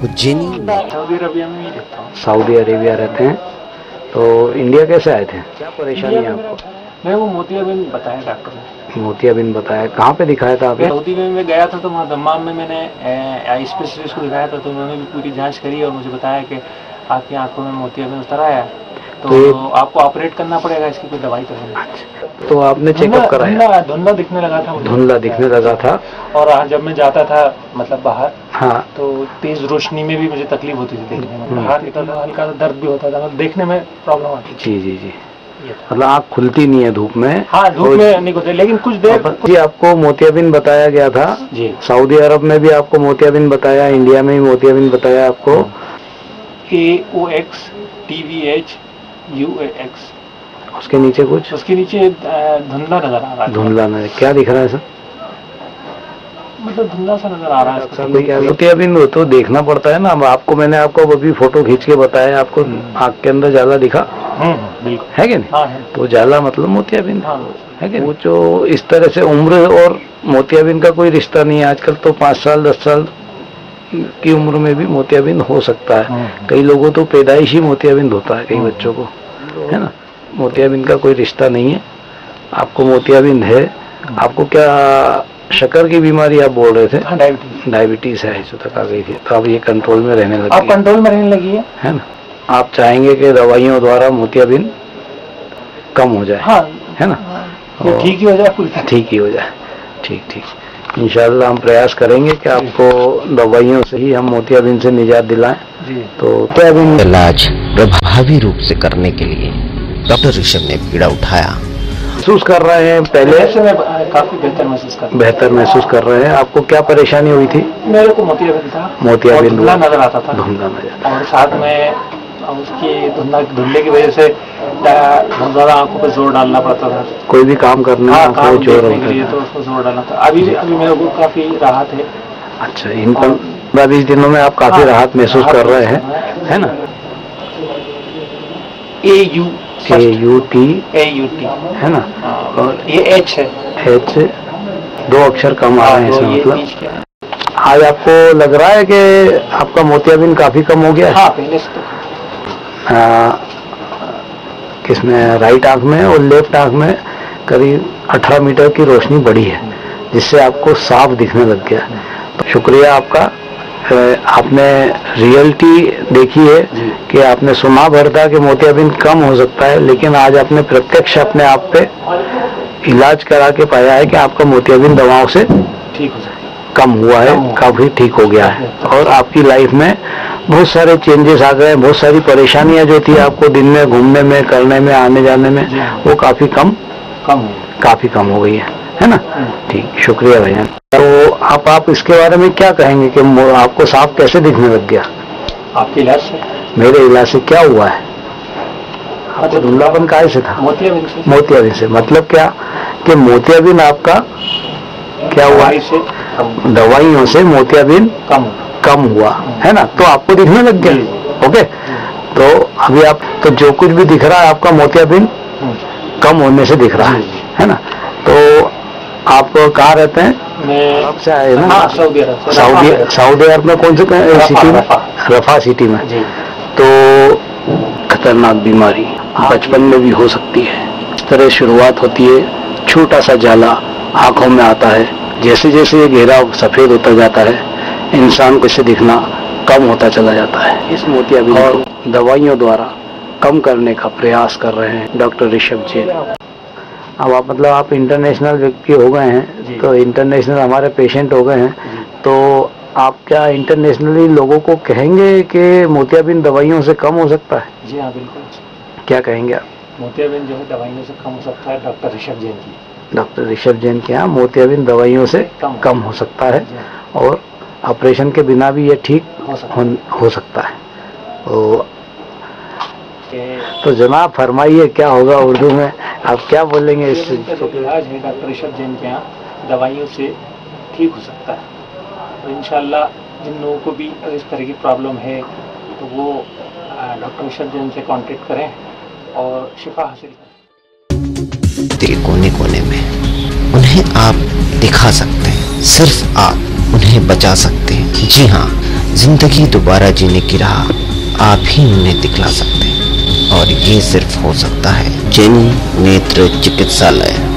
Ujjaini Saudi Arabia में ही रहता हूँ। सऊदी अरेबिया रहते हैं। तो इंडिया कैसे आए थे, क्या परेशानी है आपको? मैं वो मोतियाबिंद बताया डॉक्टर ने। मोतियाबिंद बताया, कहाँ पे दिखाया था आपने? सऊदी में मैं गया था तो वहाँ दम्माम में मैंने आई स्पेशलिस्ट को दिखाया था, तो उन्होंने भी पूरी जांच करी और मुझे बताया कि आपकी आंखों में मोतियाबिंद उतर आया है, तो आपको ऑपरेट करना पड़ेगा, इसकी कोई दवाई तो नहीं। तो आपने चेकअप कराया? धुंधला दिखने लगा था। धुंधला दिखने लगा था। और जब मैं जाता था मतलब बाहर, हाँ, तो तेज रोशनी में भी मुझे तकलीफ होती थी देखने में, बाहर निकलता था हल्का सा दर्द भी होता था, मतलब देखने में प्रॉब्लम आती थी। जी जी जी, मतलब आँख खुलती नहीं है धूप में? हाँ, धूप में नहीं खुलती, लेकिन कुछ देर जी। आपको मोतियाबिंद बताया गया था जी, सऊदी अरब में भी आपको मोतियाबिंद बताया, इंडिया में भी मोतियाबिंद बताया आपको? AOX TVH UAX। उसके नीचे कुछ? उसके नीचे धुंधला नजर आ रहा है। धुंधला नजर, क्या दिख रहा है सर? मतलब धुंधला सा नजर आ रहा है। मोतियाबिंद हो तो देखना पड़ता है ना। आपको मैंने आपको अभी फोटो खींच के बताया, आपको आँख के अंदर जाला दिखा बिल्कुल, है कि नहीं? हाँ, है। तो जाला मतलब मोतियाबिंद है कि वो जो इस तरह से उम्र और मोतियाबिंद का कोई रिश्ता नहीं है। आजकल तो 5 साल 10 साल की उम्र में भी मोतियाबिंद हो सकता है। कई लोगों तो पैदाइशी मोतियाबिंद होता है, कई बच्चों को, है ना। मोतियाबिंद का कोई रिश्ता नहीं है। आपको मोतियाबिंद है। आपको क्या शक्कर की बीमारी आप बोल रहे थे? डायबिटीज है, इस तक आ गई थी, तो अब ये कंट्रोल में रहने लगी। अब कंट्रोल में रहने लगी है ना। आप चाहेंगे कि दवाइयों द्वारा मोतियाबिंद कम हो जाए? हाँ, है ना। ठीक ही हो जाए, ठीक ही हो जाए। ठीक ठीक, इंशाल्लाह हम प्रयास करेंगे कि आपको दवाइयों से ही हम मोतियाबिंद से निजात दिलाएं। तो मोतियाबिंद इलाज प्रभावी रूप से करने के लिए डॉक्टर ऋषभ ने बीड़ा उठाया। महसूस कर रहे हैं पहले से मैं काफी बेहतर महसूस कर रहे हैं। आपको क्या परेशानी हुई थी? मेरे को मोतियाबिंद था, मोतियाबिंद धुंधला नजर आता था, धुंधला नजर, और साथ में उसकी धुंधले की वजह से बहुत ज्यादा आंखों पे जोर डालना पड़ता था। कोई भी काम करने में काम जोर देखने के लिए तो उसको जोर डालना था। अभी मेरे को काफी राहत है। अच्छा, इन 15-20 दिनों में आप काफी राहत महसूस कर रहे हैं, है ना। AUT है ना, और ये H है, H 2 अक्षर कम आ रहे हैं इसमें। मतलब आज आपको लग रहा है कि आपका मोतियाबिंद काफी कम हो गया है? हाँ, पहले से तो। किसमें? राइट आंख में और लेफ्ट आंख में करीब 18 मीटर की रोशनी बढ़ी है, जिससे आपको साफ दिखने लग गया। तो शुक्रिया आपका। आपने रियलिटी देखी है कि आपने सुना भर था कि मोतियाबिंद कम हो सकता है, लेकिन आज आपने प्रत्यक्ष अपने आप पे इलाज करा के पाया है कि आपका मोतियाबिंद दवाओं से ठीक हो सकता है, कम हुआ है, काफी ठीक हो गया है। और आपकी लाइफ में बहुत सारे चेंजेस आ गए। बहुत सारी परेशानियां जो थी आपको दिन में घूमने में, करने में, आने जाने में, वो काफी कम हो गई है ना। ठीक, शुक्रिया भैया। तो आप इसके बारे में क्या कहेंगे कि आपको साफ कैसे दिखने लग गया? आपके इलाज से? मेरे इलाज से क्या हुआ है? आपको धुंधलापन काहे से था? मोतियाबिंद से। मतलब क्या कि मोतियाबिंद आपका क्या हुआ? दवाइयों से मोतियाबिंद कम हुआ है ना, तो आपको दिखने लग गया। ओके, तो अभी आप तो जो कुछ भी दिख रहा है आपका मोतियाबिंद कम होने से दिख रहा है ना। तो आप कहाँ रहते हैं? मैं अब से आए ना? हाँ, सऊदी अरब में कौन से सिटी में? रफा सिटी में। तो खतरनाक बीमारी बचपन में भी हो सकती है। इस तरह शुरुआत होती है, छोटा सा जाला आंखों में आता है, जैसे जैसे ये घेरा सफेद होता जाता है, इंसान को इसे दिखना कम होता चला जाता है। इस मोतियाबिंद को दवाइयों द्वारा कम करने का प्रयास कर रहे हैं डॉक्टर ऋषभ जी। अब आप इंटरनेशनल व्यक्ति हो गए हैं, तो इंटरनेशनल हमारे पेशेंट हो गए हैं, तो आप क्या इंटरनेशनली लोगों को कहेंगे कि मोतियाबिंद दवाइयों से कम हो सकता है? जी हाँ, बिल्कुल। क्या कहेंगे आप? मोतियाबिंद जो है दवाइयों से कम हो सकता है, डॉक्टर ऋषभ जैन की यहाँ मोतियाबिंद दवाइयों से कम हो सकता है, और ऑपरेशन के बिना भी ये ठीक हो सकता है। तो जनाब फरमाइए, क्या होगा उर्दू में, आप क्या बोलेंगे इससे? इलाज है डॉक्टर ऋषभ जैन के यहाँ, दवाइयों से ठीक हो सकता है। तो इंशाल्लाह जिन लोगों को भी इस तरह की प्रॉब्लम है, तो वो डॉक्टर ऋषभ जैन से कांटेक्ट करें और शिफा हासिल करें। कोने कोने में उन्हें आप दिखा सकते हैं, सिर्फ आप। उन्हें बचा सकते हैं। जी हाँ, जिंदगी दोबारा जीने की राह आप ही उन्हें दिखला सकते हैं, और ये सिर्फ हो सकता है जेनी नेत्र चिकित्सालय।